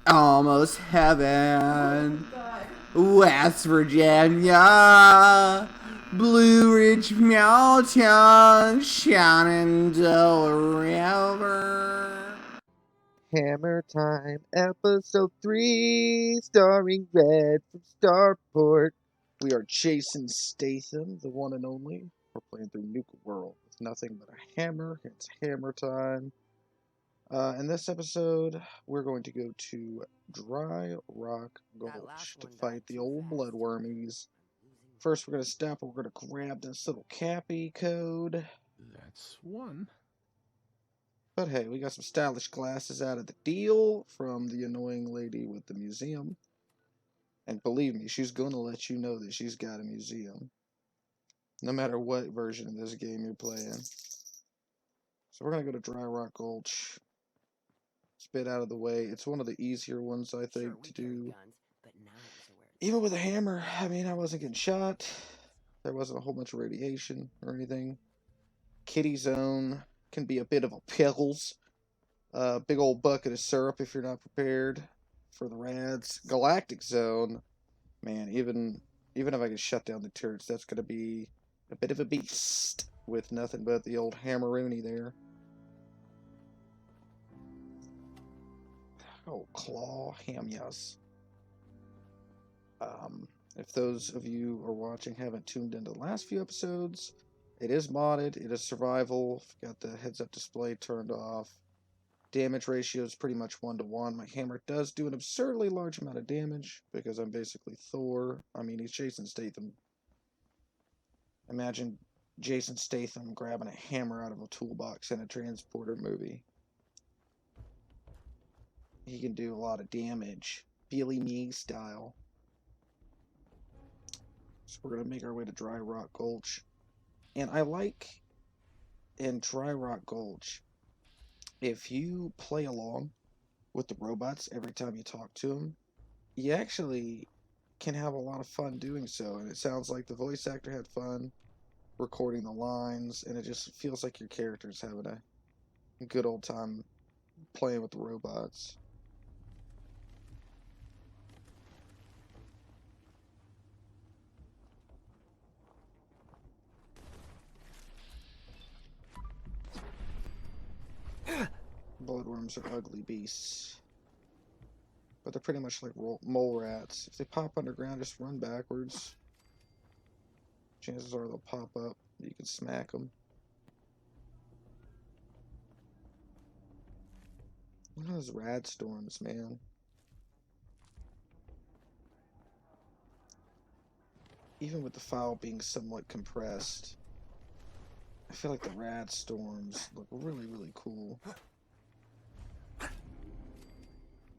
Almost heaven. West Virginia. Blue Ridge Mountain. Shenandoah River. Hammertime, episode 3, starring Red from Starport. We are Jason Statham, the one and only. We're playing through Nuka World with nothing but a hammer. It's hammer time. In this episode, we're going to go to Dry Rock Gulch to fight the old bloodwormies. First, we're going to stop and we're going to grab this little Cappy code. That's one. But hey, we got some stylish glasses out of the deal from the annoying lady with the museum. And believe me, she's going to let you know that she's got a museum. No matter what version of this game you're playing. So we're going to go to Dry Rock Gulch. Spit out of the way. It's one of the easier ones, I think, to do. Even with a hammer, I mean, I wasn't getting shot. There wasn't a whole bunch of radiation or anything. Kitty Zone can be a bit of a pickles. Big old bucket of syrup if you're not prepared for the rads. Galactic Zone, man, even if I can shut down the turrets, that's gonna be a bit of a beast with nothing but the old hammeroony there. Oh, claw hamyas. If those of you are watching haven't tuned into the last few episodes, it is modded. It is survival. Got the heads-up display turned off. Damage ratio is pretty much 1-to-1. My hammer does do an absurdly large amount of damage because I'm basically Thor. I mean, he's Jason Statham. Imagine Jason Statham grabbing a hammer out of a toolbox in a transporter movie. He can do a lot of damage. Billy Me style. So we're going to make our way to Dry Rock Gulch. And I like in Dry Rock Gulch, if you play along with the robots every time you talk to them, you actually can have a lot of fun doing so. And it sounds like the voice actor had fun recording the lines, and it just feels like your character's having a good old time playing with the robots. Bloodworms are ugly beasts, but they're pretty much like mole rats. If they pop underground, just run backwards. Chances are they'll pop up. You can smack them. One of those rad storms, man. Even with the file being somewhat compressed, I feel like the rad storms look really, really cool.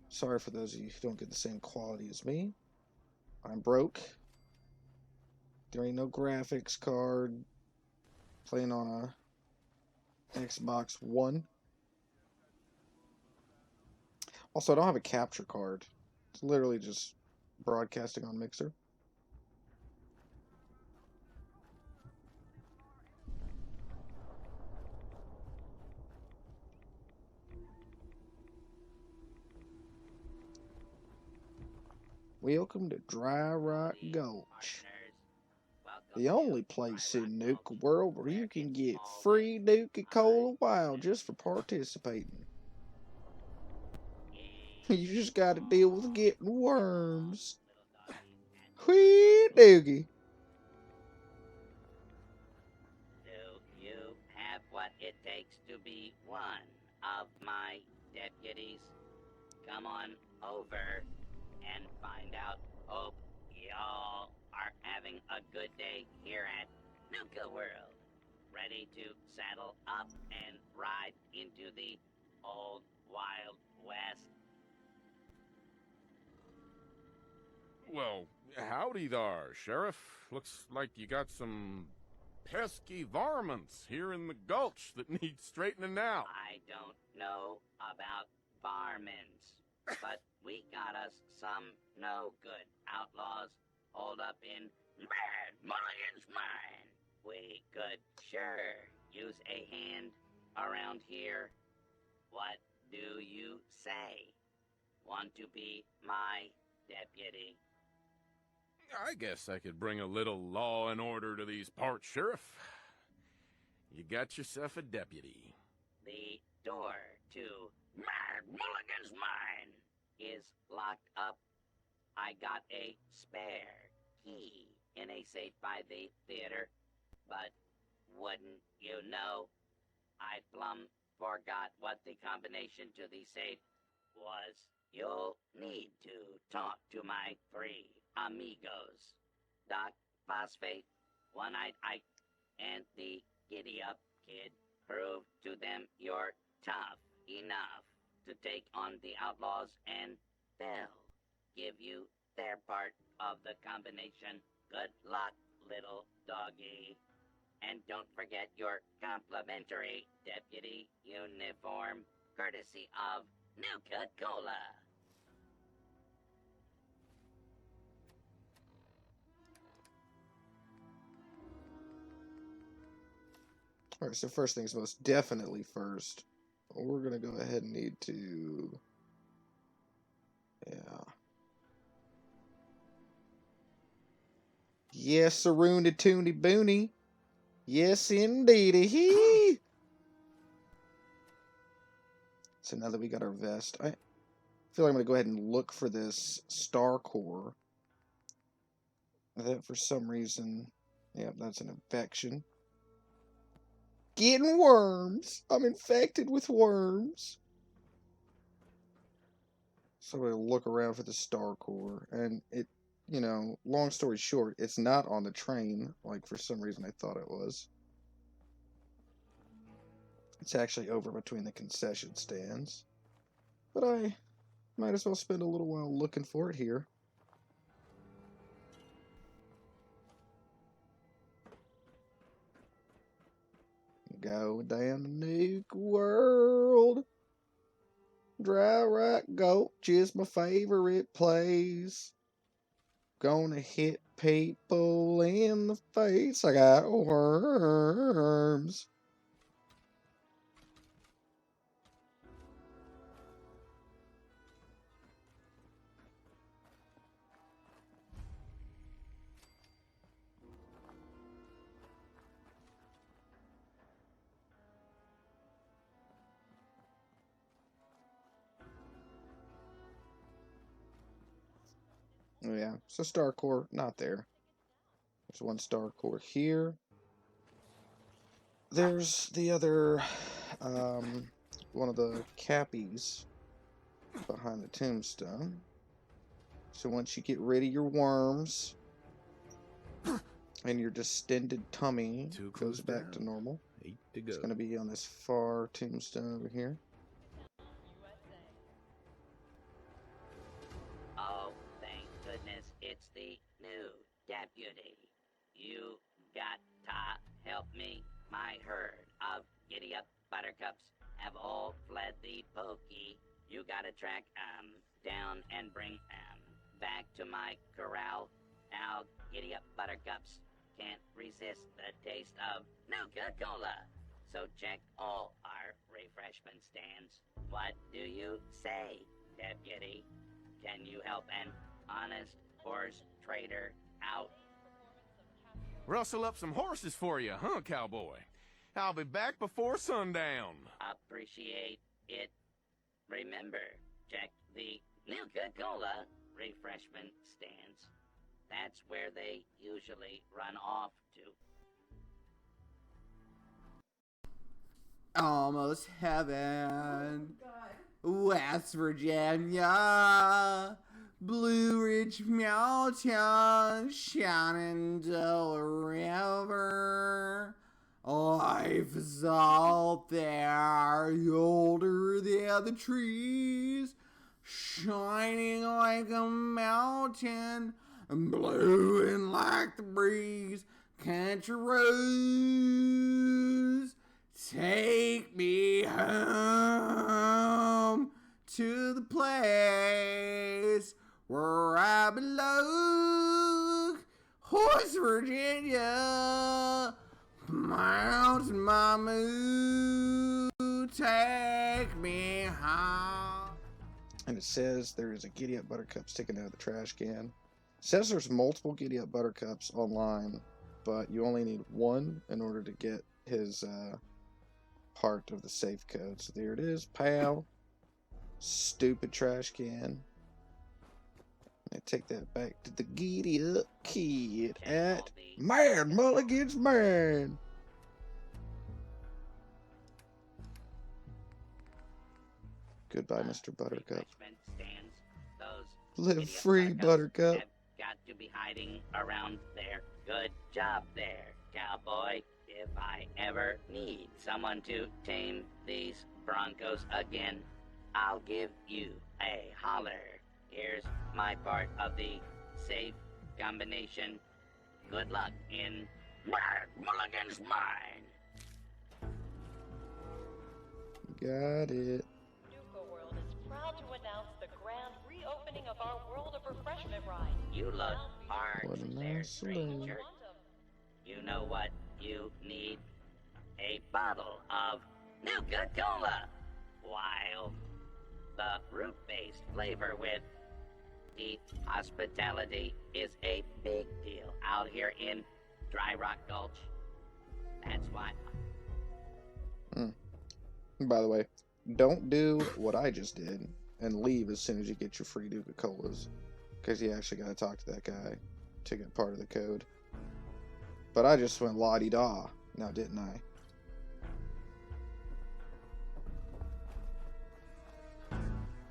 Sorry for those of you who don't get the same quality as me. I'm broke. There ain't no graphics card. Playing on a Xbox One. Also, I don't have a capture card. It's literally just broadcasting on Mixer. Welcome to Dry Rock Gulch, the only place in Nuka World where you can get free Nuka Cola Wild just for participating. You just gotta deal with getting worms. Whee doogie. Do you have what it takes to be one of my deputies? Come on over and find out. Hope y'all are having a good day here at Nuka World. Ready to saddle up and ride into the old Wild West? Well, howdy there, Sheriff. Looks like you got some pesky varmints here in the gulch that need straightening out. I don't know about barmans, but we got us some no good outlaws holed up in Mad Mulligan's mine. We could sure use a hand around here. What do you say? Want to be my deputy? I guess I could bring a little law and order to these parts, Sheriff. You got yourself a deputy. The door to Mad Mulligan's mine is locked up. I got a spare key in a safe by the theater, but wouldn't you know, I plumb forgot what the combination to the safe was. You'll need to talk to my 3 amigos. Doc, Phosphate, One-Eyed Ike, and the Giddy-Up Kid. Prove to them you're tough enough to take on the outlaws, and they'll give you their part of the combination. Good luck, little doggy. And don't forget your complimentary deputy uniform, courtesy of Nuka Cola. Alright, so first things most definitely first. We're gonna go ahead and need to... Yeah. Yes, Saroony Toony Boony. Yes, indeed. Hee. So now that we got our vest, I feel like I'm gonna go ahead and look for this star core. That for some reason, yeah, that's an infection. Getting worms. I'm infected with worms. So I'm gonna look around for the star core, and it, you know, long story short, it's not on the train, like for some reason I thought it was. It's actually over between the concession stands. But I might as well spend a little while looking for it here. Go down to Nuka World. Dry Rock Gulch is my favorite place. Gonna hit people in the face. I got worms. Oh yeah, so star core, not there. There's one star core here. There's the other, one of the cappies behind the tombstone. So once you get rid of your worms, and your distended tummy goes back to normal, it's going to be on this far tombstone over here. Oh, thank goodness it's the new deputy. You got to help me. My herd of giddy-up buttercups have all fled the pokey. You gotta track down and bring back to my corral. Now, giddy-up buttercups can't resist the taste of Nuka Cola. So check all our refreshment stands. What do you say, deputy? Can you help an honest horse trader out? Rustle up some horses for you, huh, cowboy? I'll be back before sundown. Appreciate it. Remember, check the Nuka Cola refreshment stands. That's where they usually run off to. Almost heaven. West Virginia. Blue Ridge Mountain, Shenandoah River. Life is out there, older than the trees, shining like a mountain, and blowing like the breeze. Country roads, take me home to the place where I belong, Horse, Virginia, Mountain Mama, take me home. And it says there is a Giddy Up Buttercup sticking out of the trash can. It says there's multiple Giddy Up Buttercups online, but you only need one in order to get his part of the safe code. So there it is, pal. Stupid trash can. I take that back to the Giddy Up Kid at Mad Mulligan's Man. Goodbye, Mr. Buttercup. Live free, Buttercup. Have got to be hiding around there. Good job there, cowboy. If I ever need someone to tame these Broncos again, I'll give you a holler. Here's my part of the safe combination. Good luck in Mad Mulligan's Mine. Got it. Nuka World is proud to announce the grand reopening of our World of Refreshment ride. You look hard What a there, nice stranger. You know what you need? A bottle of Nuka Cola. Wild. The root-based flavor with the hospitality is a big deal out here in Dry Rock Gulch. That's why. By the way, don't do what I just did and leave as soon as you get your free Nuka Colas, because you actually got to talk to that guy to get part of the code. But I just went la-di-da, now didn't I?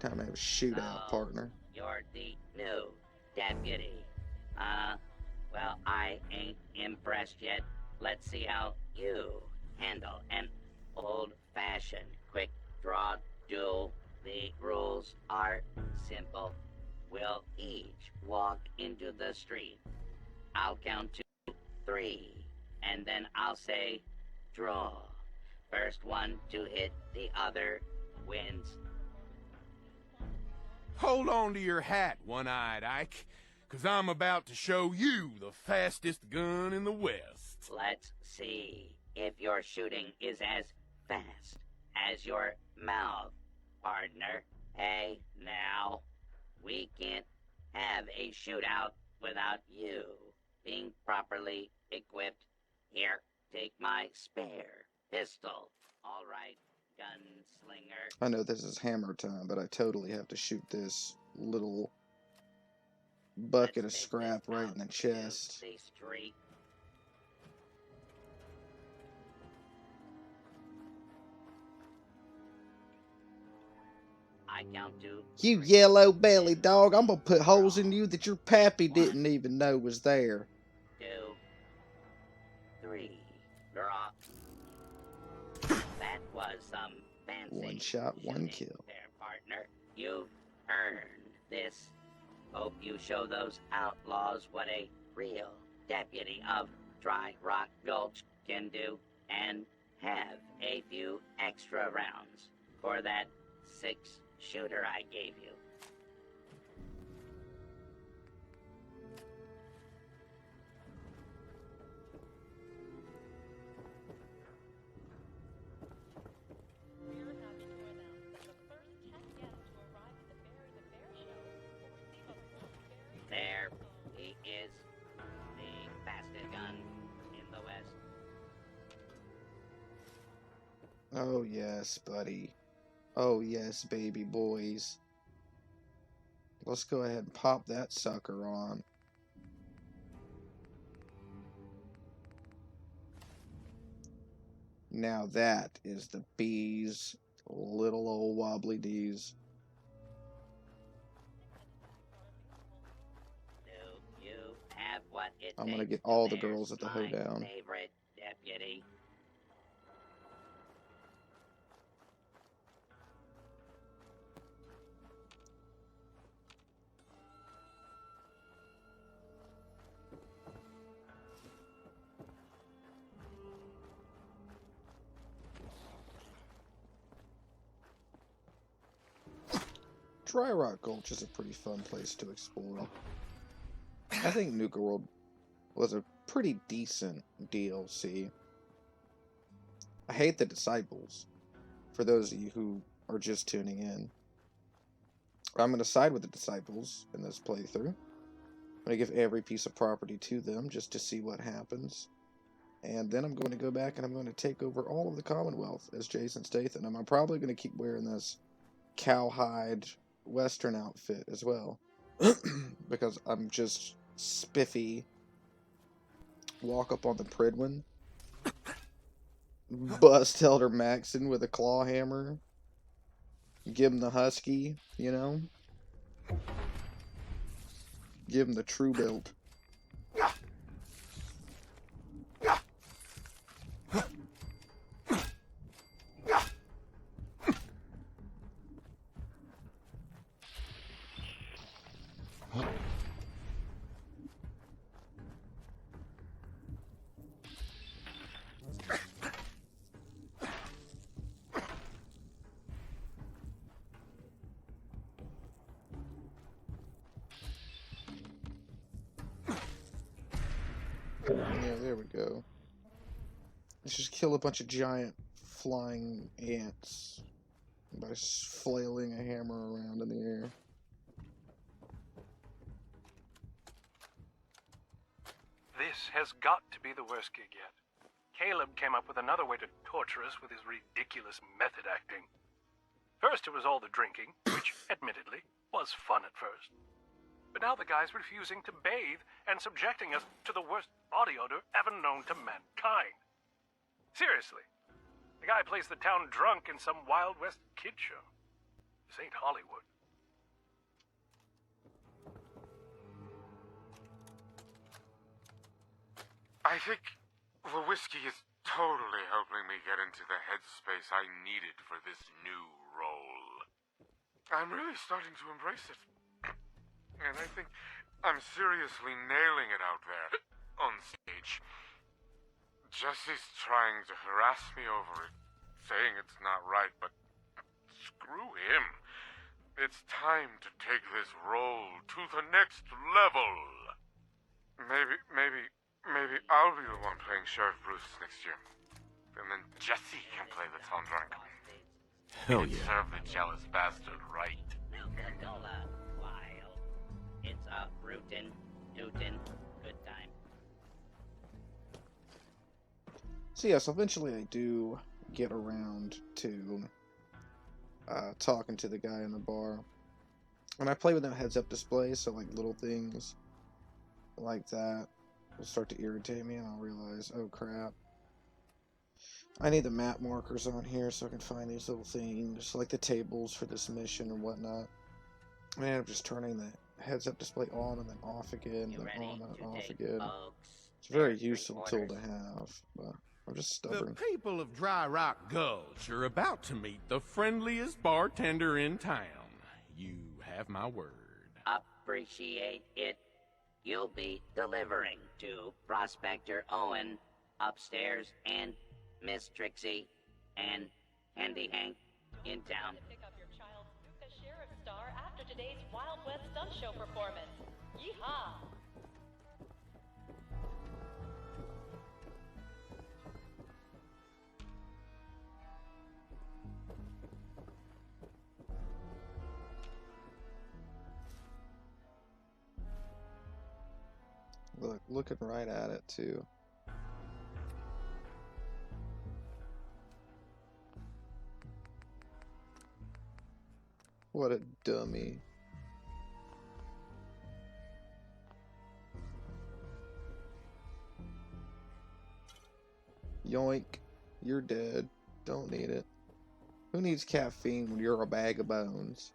Time to have a shootout, partner. You're the new deputy. Well, I ain't impressed yet. Let's see how you handle an old-fashioned quick draw duel. The rules are simple. We'll each walk into the street. I'll count to 3, and then I'll say, draw. First one to hit the other wins. Hold on to your hat, One-Eyed Ike, 'cause I'm about to show you the fastest gun in the West. Let's see if your shooting is as fast as your mouth, partner. Hey, now, we can't have a shootout without you being properly equipped. Here, take my spare pistol. All right, gunslinger. I know this is hammer time, but I totally have to shoot this little bucket of scrap right in the chest. The street. I count to You 3. yellow belly dog, I'm gonna put holes in you that your pappy didn't even know was there. 2, 3. Draw. That was some fancy One shot, one shooting kill. there, partner. You've earned this. Hope you show those outlaws what a real deputy of Dry Rock Gulch can do, and have a few extra rounds for that 6-shooter I gave you. We're happy to announce that the first 10 guests to arrive at the Berry the Bear show will receive a Blackberry. There he is, the fastest gun in the West. Oh yes, buddy. Oh yes, baby boys. Let's go ahead and pop that sucker on. Now that is the bees, little old wobbly D's. Do you have what it I'm gonna takes get to all the bear girls at the my hoedown. favorite deputy? Dry Rock Gulch is a pretty fun place to explore. I think Nuka World was a pretty decent DLC. I hate the Disciples, for those of you who are just tuning in. I'm going to side with the disciples in this playthrough. I'm going to give every piece of property to them just to see what happens. And then I'm going to go back and I'm going to take over all of the Commonwealth as Jason Statham. And I'm probably going to keep wearing this cowhide Western outfit as well. Because I'm just spiffy. Walk up on the Pridwin. Bust Elder Maxon with a claw hammer. Give him the husky, you know? Give him the true build. Yeah, there we go. Let's just kill a bunch of giant flying ants by flailing a hammer around in the air. This has got to be the worst gig yet. Caleb came up with another way to torture us with his ridiculous method acting. First it was all the drinking, which, admittedly, was fun at first. But now the guy's refusing to bathe and subjecting us to the worst body odor ever known to mankind. Seriously, the guy plays the town drunk in some Wild West kid show. This ain't Hollywood. I think the whiskey is totally helping me get into the headspace I needed for this new role. I'm really starting to embrace it. And I think I'm seriously nailing it out there, on stage. Jesse's trying to harass me over it, saying it's not right, but screw him. It's time to take this role to the next level. Maybe I'll be the one playing Sheriff Bruce next year. And then Jesse can play the town drunk. Hell yeah. Serve the jealous bastard right. Nuka-Cola, wild. It's a rootin', tootin', good time. So yes, eventually I do get around to talking to the guy in the bar. And I play with that heads-up display, so like little things like that will start to irritate me, and I'll realize, oh crap, I need the map markers on here so I can find these little things, like the tables for this mission and whatnot. I end up just turning the heads-up display on and then off again, and then on and off again. It's a very useful tool to have, but I'm just stubborn. The people of Dry Rock Gulch are about to meet the friendliest bartender in town. You have my word. Appreciate it. You'll be delivering to Prospector Owen upstairs and Miss Trixie and Handy Hank in town. To pick up your child's nuka sheriff star after today's Wild West stunt show performance. Yeehaw! Look, looking right at it too. What a dummy. Yoink. You're dead. Don't need it. Who needs caffeine when you're a bag of bones?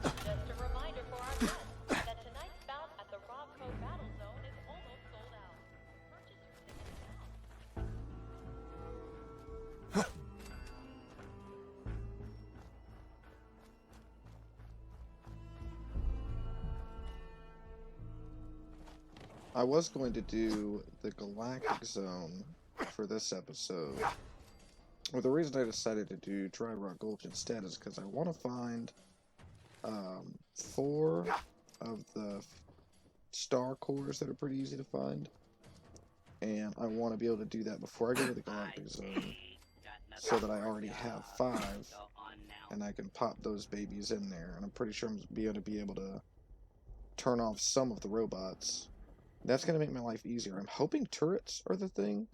Just a reminder for our guests that tonight's bout at the Robco Battle Zone is almost sold out. Purchase your tickets now. I was going to do the Galactic Zone for this episode. Well, the reason I decided to do Dry Rock Gulch instead is because I want to find 4 of the star cores that are pretty easy to find. And I want to be able to do that before I go to the Galactic Zone, so that I already have 5. Go on now. and I can pop those babies in there. And I'm pretty sure I'm going to be able to turn off some of the robots. That's going to make my life easier. I'm hoping turrets are the thing,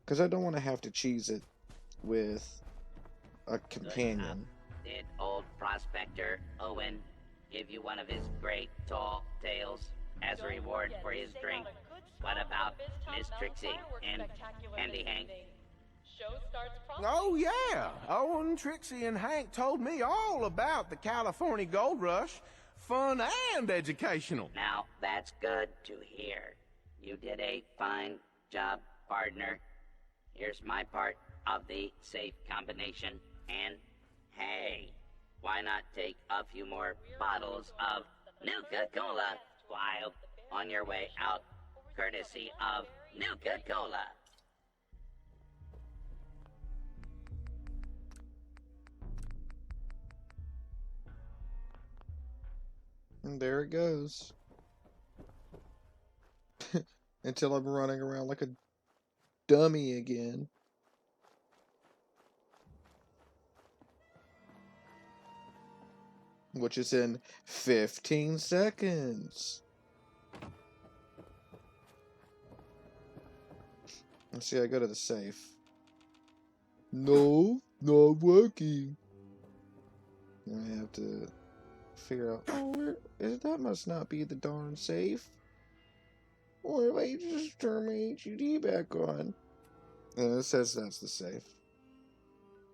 because I don't want to have to cheese it with a companion. Did old prospector Owen give you one of his great tall tales as a reward for his drink? What about Miss Trixie and Andy Hank? Oh, yeah. Owen, Trixie, and Hank told me all about the California Gold Rush. Fun and educational. Now, that's good to hear. You did a fine job, partner. Here's my part of the safe combination. And, hey, why not take a few more bottles of Nuka-Cola while on your way out, courtesy of Nuka-Cola? And there it goes. Until I'm running around like a dummy again. Which is in 15 seconds. Let's see, I go to the safe. No, not working. I have to figure out, that must not be the darn safe. Or if I just turn my HUD back on. And it says that's the safe.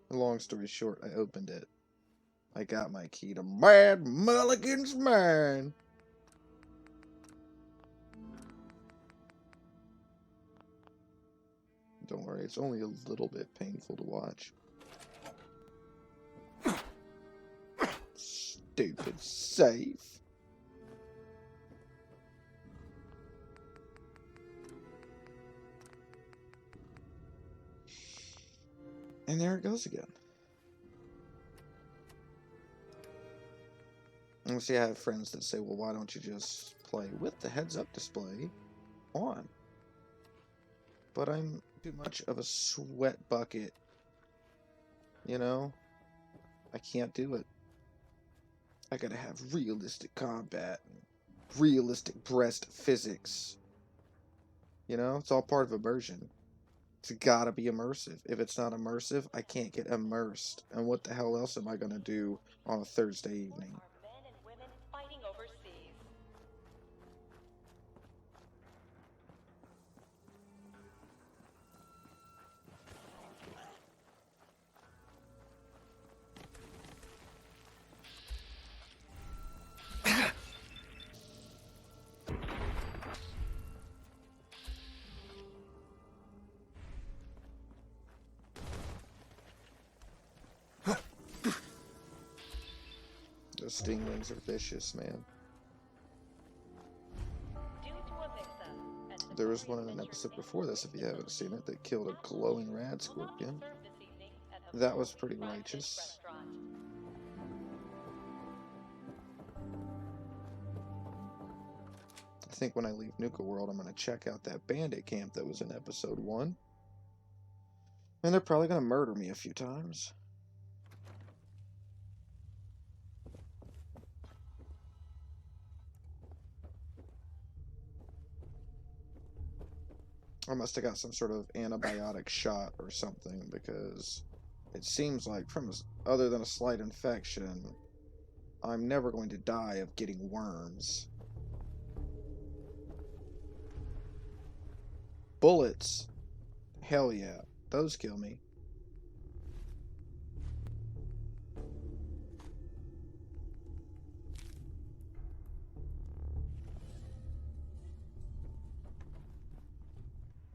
Long story short, I opened it. I got my key to Mad Mulligan's mine. Don't worry, it's only a little bit painful to watch. Stupid safe. And there it goes again. And see, I have friends that say, well, why don't you just play with the heads-up display on? But I'm too much of a sweat bucket. You know? I can't do it. I gotta have realistic combat, and realistic breast physics. You know? It's all part of immersion. It's gotta be immersive. If it's not immersive, I can't get immersed. And what the hell else am I gonna do on a Thursday evening? Men and women fighting overseas. Those stinglings are vicious, man. Due to a mix-up, and There was one in an episode before this, if you haven't seen it, that killed a glowing rad scorpion. That was pretty righteous. I think when I leave Nuka World, I'm going to check out that bandit camp that was in episode 1. And they're probably going to murder me a few times. I must have got some sort of antibiotic shot or something, because it seems like, other than a slight infection, I'm never going to die of getting worms. Bullets. Hell yeah. Those kill me.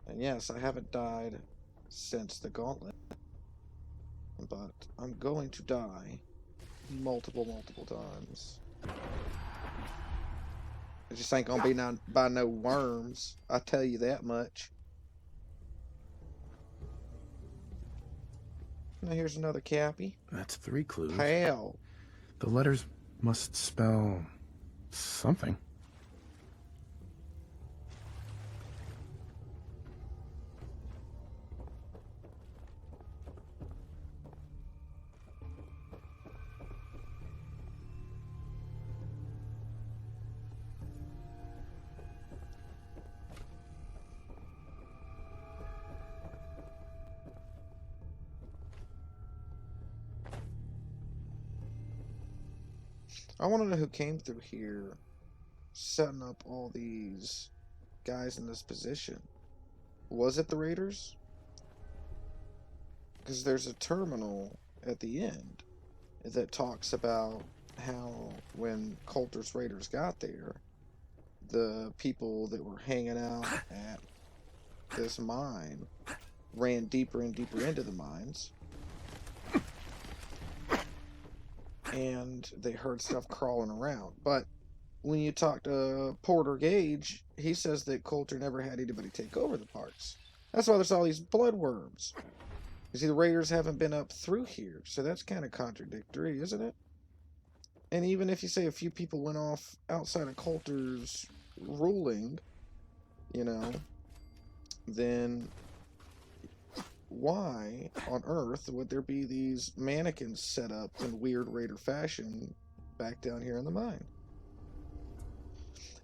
And yes, I haven't died since the gauntlet. But I'm going to die multiple times. I just ain't gonna be by no worms. I tell you that much. Now here's another Cappy. That's 3 clues. Hell. The letters must spell something. I want to know who came through here setting up all these guys in this position. Was it the Raiders? Because there's a terminal at the end that talks about how when Coulter's Raiders got there, the people that were hanging out at this mine ran deeper and deeper into the mines, and they heard stuff crawling around. But when you talk to Porter Gage, he says that Coulter never had anybody take over the parks. That's why there's all these blood worms. You see, the Raiders haven't been up through here, so that's kind of contradictory, isn't it? And even if you say a few people went off outside of Coulter's ruling, you know, then why on earth would there be these mannequins set up in weird Raider fashion back down here in the mine?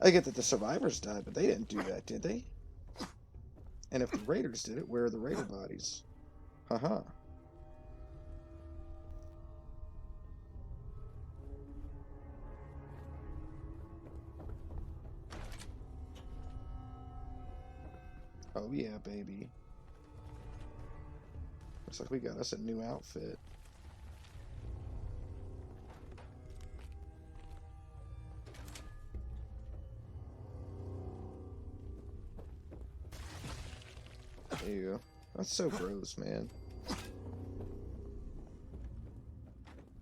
I get that the survivors died, but they didn't do that, did they? And if the Raiders did it, where are the Raider bodies? Haha. Oh yeah, baby. Looks like we got us a new outfit. Ew. That's so gross, man.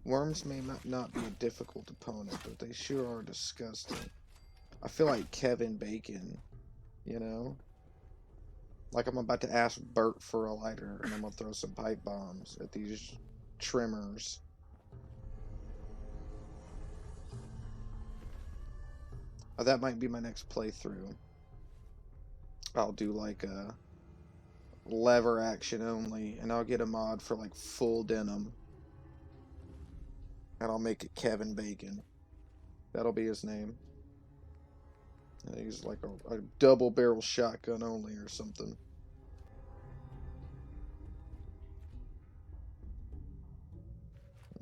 Worms may not be a difficult opponent, but they sure are disgusting. I feel like Kevin Bacon, you know? Like I'm about to ask Bert for a lighter, and I'm gonna throw some pipe bombs at these trimmers. Oh, that might be my next playthrough. I'll do like a lever action only, and I'll get a mod for like full denim. And I'll make it Kevin Bacon. That'll be his name. And he's like a double barrel shotgun only or something.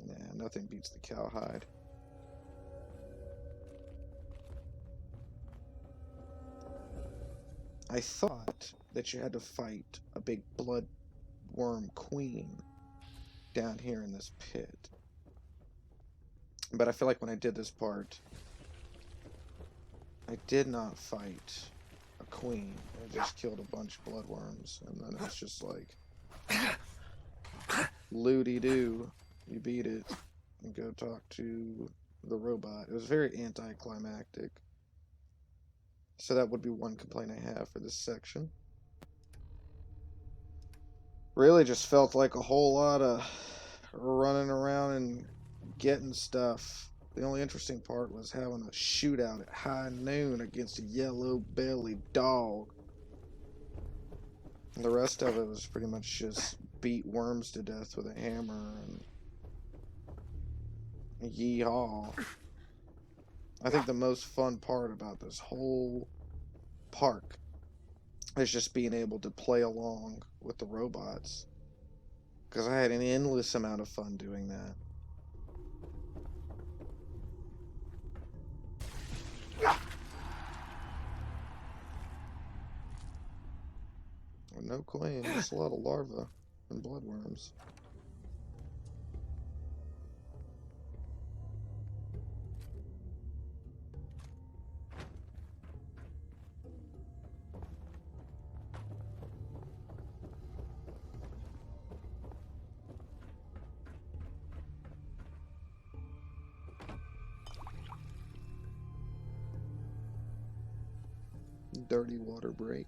Nah, nothing beats the cowhide. I thought that you had to fight a big bloodworm queen down here in this pit. But I feel like when I did this part, I did not fight a queen. I just killed a bunch of bloodworms, and then it's just like, looty-doo, you beat it, and go talk to the robot. It was very anticlimactic. So that would be one complaint I have for this section. Really just felt like a whole lot of running around and getting stuff. The only interesting part was having a shootout at high noon against a yellow-bellied dog. And the rest of it was pretty much just beat worms to death with a hammer and yee-haw. I think the most fun part about this whole park is just being able to play along with the robots. Because I had an endless amount of fun doing that. No claim, just a lot of larvae and bloodworms. Dirty water break.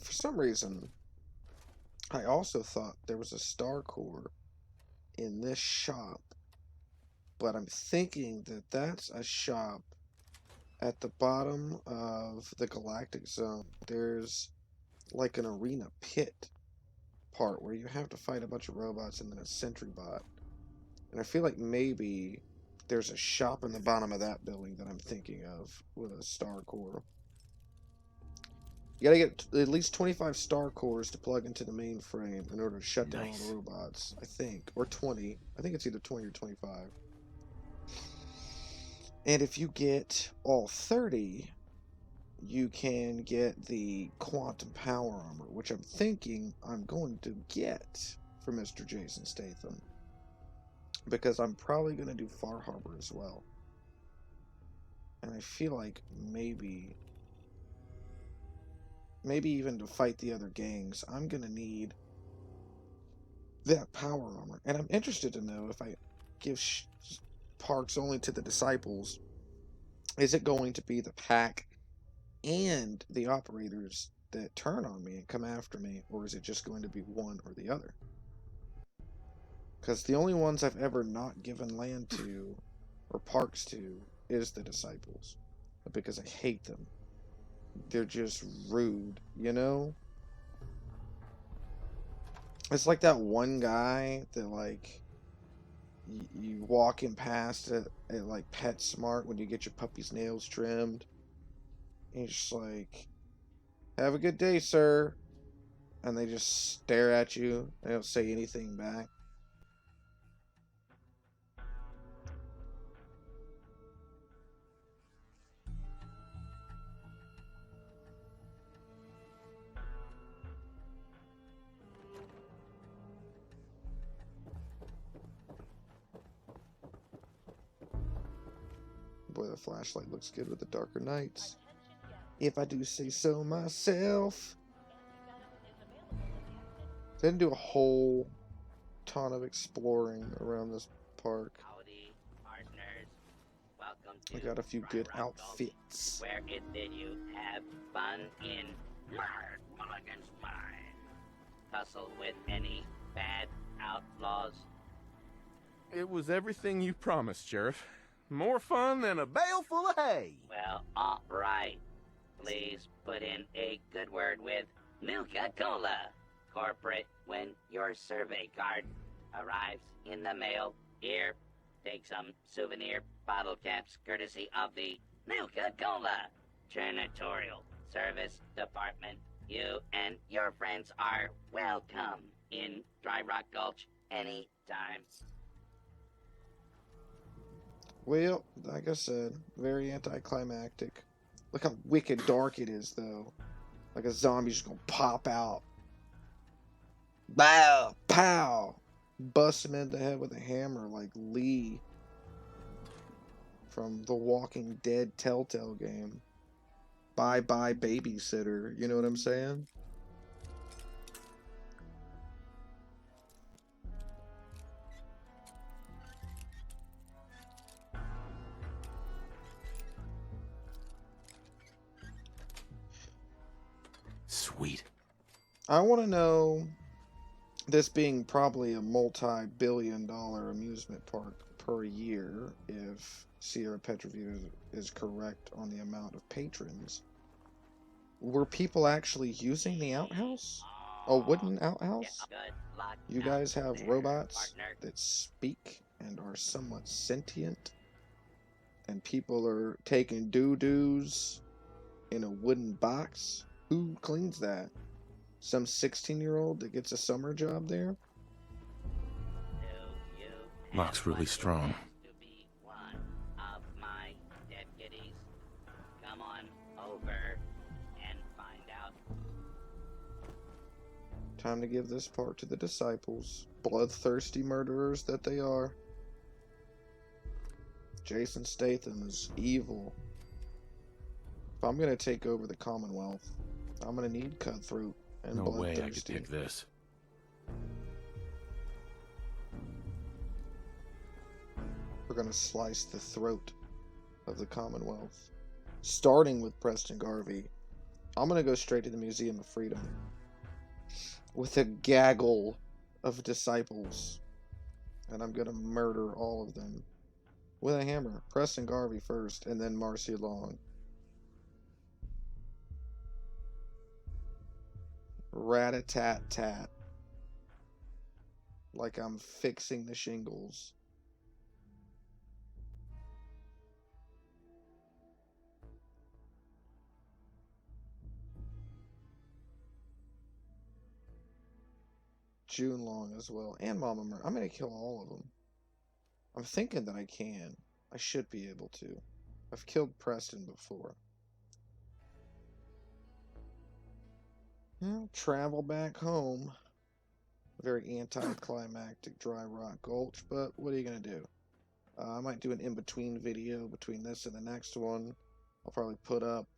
For some reason, I also thought there was a Star Core in this shop, but I'm thinking that that's a shop at the bottom of the Galactic Zone. There's like an arena pit part where you have to fight a bunch of robots and then a sentry bot. And I feel like maybe there's a shop in the bottom of that building that I'm thinking of with a Star Core. You gotta get at least 25 Star Cores to plug into the mainframe in order to shut down all Nice. the robots, I think. Or 20. I think it's either 20 or 25. And if you get all 30, you can get the Quantum Power Armor, which I'm thinking I'm going to get for Mr. Jason Statham. Because I'm probably going to do Far Harbor as well. And I feel like maybe even to fight the other gangs, I'm going to need that power armor. And I'm interested to know if I give Parks only to the Disciples, is it going to be the Pack and the Operators that turn on me and come after me, or is it just going to be one or the other? Because the only ones I've ever not given land to, or Parks to, is the Disciples. Because I hate them. They're just rude, you know? It's like that one guy that, like, you walking past at like PetSmart when you get your puppy's nails trimmed. And he's just like, "Have a good day, sir." And they just stare at you. They don't say anything back. Boy, the flashlight looks good with the darker nights. If I do say so myself. They didn't do a whole ton of exploring around this park. Howdy, partners. Welcome to I got a few Dry good Rock outfits. Gulch, where it did you have fun in Lord Mulligan's mine. Tussle with any bad outlaws. It was everything you promised, Sheriff. More fun than a bale full of hay. Well, all right. Please put in a good word with Nuka Cola. Corporate, when your survey card arrives in the mail, here, take some souvenir bottle caps courtesy of the Nuka Cola Janitorial Service Department. You and your friends are welcome in Dry Rock Gulch anytime. Well, like I said, very anticlimactic. Look how wicked dark it is, though. Like a zombie's just gonna pop out. Bow! Pow! Bust him in the head with a hammer like Lee from the Walking Dead Telltale game. Bye bye babysitter, you know what I'm saying? Sweet. I want to know, this being probably a multi-billion-dollar amusement park per year, if Sierra Petroview is correct on the amount of patrons, were people actually using the outhouse? A wooden outhouse? Good luck You out guys have there, robots partner. that speak and are somewhat sentient, and people are taking doo-doos in a wooden box? Who cleans that? Some 16-year-old that gets a summer job there? Do you Lock's have really what it strong. takes to be one of my deputies? Come on over and find out. Time to give this part to the Disciples. Bloodthirsty murderers that they are. Jason Statham is evil. If I'm gonna take over the Commonwealth, I'm gonna need Cutthroat and No way I could Bloodthirsty. pick this. We're gonna slice the throat of the Commonwealth. Starting with Preston Garvey, I'm gonna go straight to the Museum of Freedom with a gaggle of disciples, and I'm gonna murder all of them with a hammer. Preston Garvey first, and then Marcy Long. Rat-a-tat-tat. Like I'm fixing the shingles. June Long as well, and Mama Murray. I'm gonna kill all of them. I'm thinking that I can. I should be able to. I've killed Preston before. Well, travel back home. Very anticlimactic dry rock gulch, but what are you gonna do? I might do an in-between video between this and the next one. I'll probably put up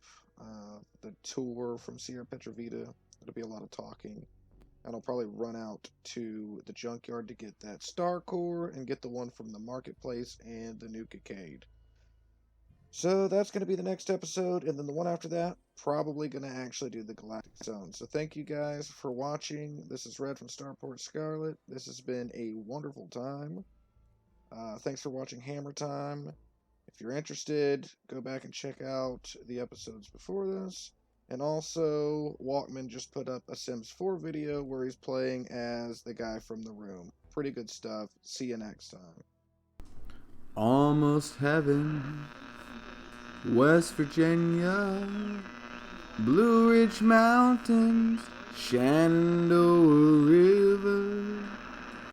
the tour from Sierra Petra Vita. It'll be a lot of talking. And I'll probably run out to the junkyard to get that Star Core and get the one from the marketplace and the nuka. So that's going to be the next episode, and then the one after that, probably going to actually do the Galactic Zone. So thank you guys for watching. This is Red from Starport Scarlet. This has been a wonderful time. Thanks for watching Hammertime. If you're interested, go back and check out the episodes before this. And also, Walkman just put up a Sims 4 video where he's playing as the guy from The Room. Pretty good stuff. See you next time. Almost heaven, West Virginia, Blue Ridge Mountains, Shenandoah